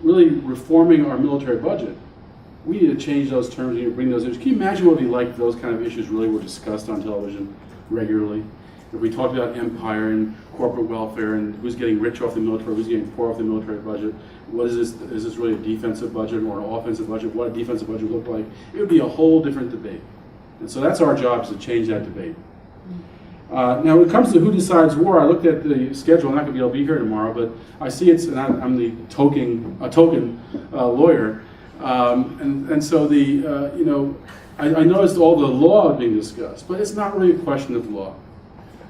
really reforming our military budget, we need to change those terms and bring those issues. Can you imagine what it would be like if those kind of issues really were discussed on television regularly? If we talked about empire and corporate welfare and who's getting rich off the military, who's getting poor off the military budget, what is this? Is this really a defensive budget or an offensive budget? What a defensive budget would look like? It would be a whole different debate. And so that's our job, is to change that debate. Now, when it comes to who decides war, I looked at the schedule. I'm not going to be able to be here tomorrow, but I see it's, and I'm the token lawyer, and so the you know, I noticed all the law being discussed, but it's not really a question of law.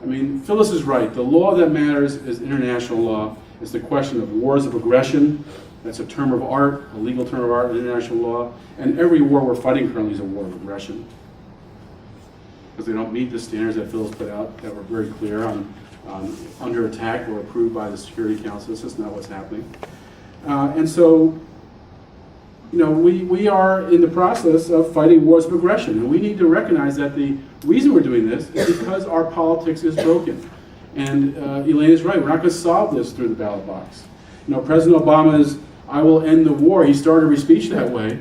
I mean, Phyllis is right. The law that matters is international law. It's the question of wars of aggression. That's a term of art, a legal term of art in international law. And every war we're fighting currently is a war of aggression, because they don't meet the standards that Phyllis put out that were very clear on under attack or approved by the Security Council. This is not what's happening. And so, you know, we are in the process of fighting wars of aggression, and we need to recognize that the reason we're doing this is because our politics is broken. And Elaine is right, we're not going to solve this through the ballot box. You know, President Obama's "I will end the war," he started every speech that way.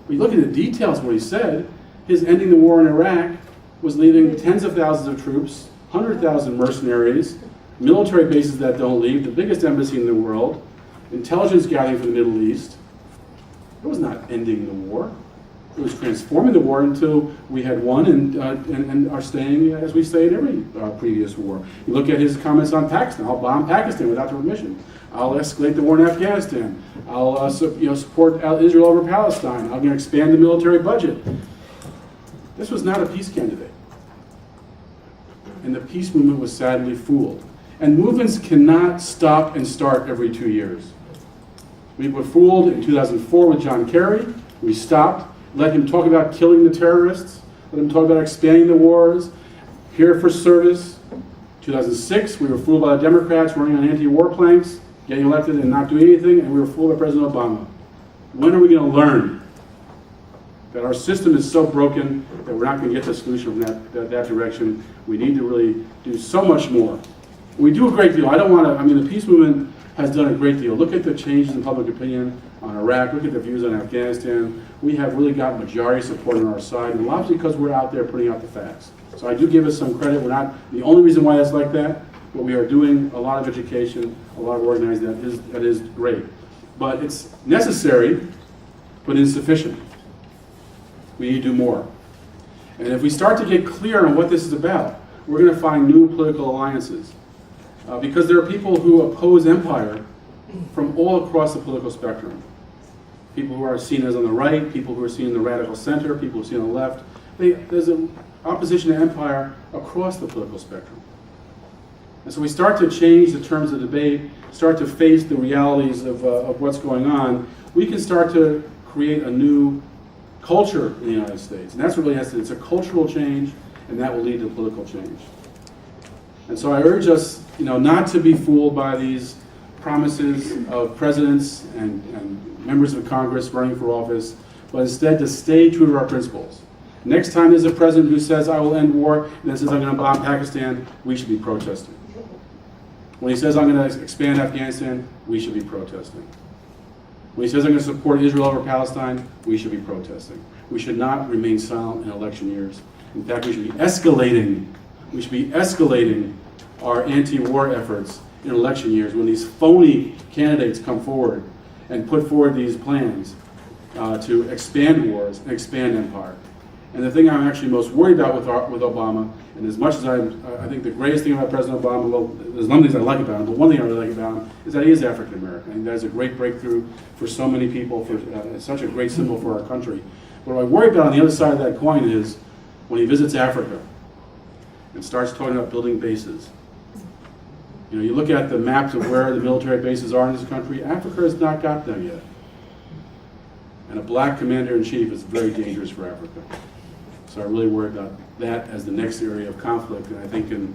But you look at the details of what he said, his ending the war in Iraq was leaving tens of thousands of troops, 100,000 mercenaries, military bases that don't leave, the biggest embassy in the world, intelligence gathering for the Middle East. It was not ending the war. It was transforming the war until we had won and are staying as we stay in every previous war. You look at his comments on Pakistan. I'll bomb Pakistan without their permission. I'll escalate the war in Afghanistan. I'll support Israel over Palestine. I'm going to expand the military budget. This was not a peace candidate. And the peace movement was sadly fooled. And movements cannot stop and start every 2 years. We were fooled in 2004 with John Kerry. We stopped, let him talk about killing the terrorists, let him talk about expanding the wars, here for service. 2006, we were fooled by the Democrats running on anti-war planks, getting elected and not doing anything, and we were fooled by President Obama. When are we going to learn that our system is so broken that we're not going to get the solution from that direction? We need to really do so much more. We do a great deal. I don't want to, I mean, the peace movement has done a great deal. Look at the changes in public opinion on Iraq. Look at the views on Afghanistan. We have really got majority support on our side, and a lot because we're out there putting out the facts. So I do give us some credit. We're not the only reason why that's like that, but we are doing a lot of education, a lot of organizing that is great. But it's necessary, but insufficient. We need to do more. And if we start to get clear on what this is about, we're going to find new political alliances. Because there are people who oppose empire from all across the political spectrum. People who are seen as on the right, people who are seen in the radical center, people who are seen on the left. There's an opposition to empire across the political spectrum. And so we start to change the terms of debate, start to face the realities of what's going on, we can start to create a new culture in the United States. And that's what really has to, it's a cultural change, and that will lead to political change. And so I urge us, not to be fooled by these promises of presidents and members of Congress running for office, but instead to stay true to our principles. Next time there's a president who says, "I will end war," and then says, "I'm going to bomb Pakistan," we should be protesting. When he says, "I'm going to expand Afghanistan," we should be protesting. When he says, "I'm going to support Israel over Palestine," we should be protesting. We should not remain silent in election years. In fact, we should be escalating. We should be escalating our anti-war efforts in election years when these phony candidates come forward and put forward these plans to expand wars and expand empire. And the thing I'm actually most worried about with Obama, and as much as I think the greatest thing about President Obama, well, there's one thing I like about him, but one thing I really like about him is that he is African American. I think that is a great breakthrough for so many people, for such a great symbol for our country. But what I worry about on the other side of that coin is when he visits Africa and starts talking about building bases. You look at the maps of where the military bases are in this country, Africa has not got them yet. And a black commander-in-chief is very dangerous for Africa. So I really worry about that as the next area of conflict, and I think in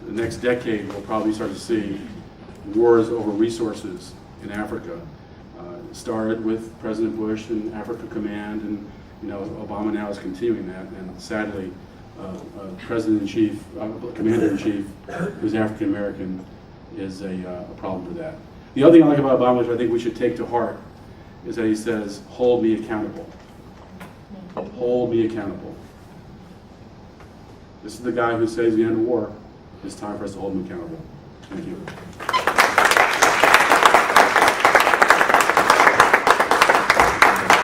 the next decade we'll probably start to see wars over resources in Africa. It started with President Bush and Africa Command, and Obama now is continuing that, and sadly President-in-Chief, Commander-in-Chief, who's African-American, is a problem for that. The other thing I like about Obama, which I think we should take to heart, is that he says, hold me accountable. Hold me accountable. This is the guy who says the end of war. It's time for us to hold him accountable. Thank you.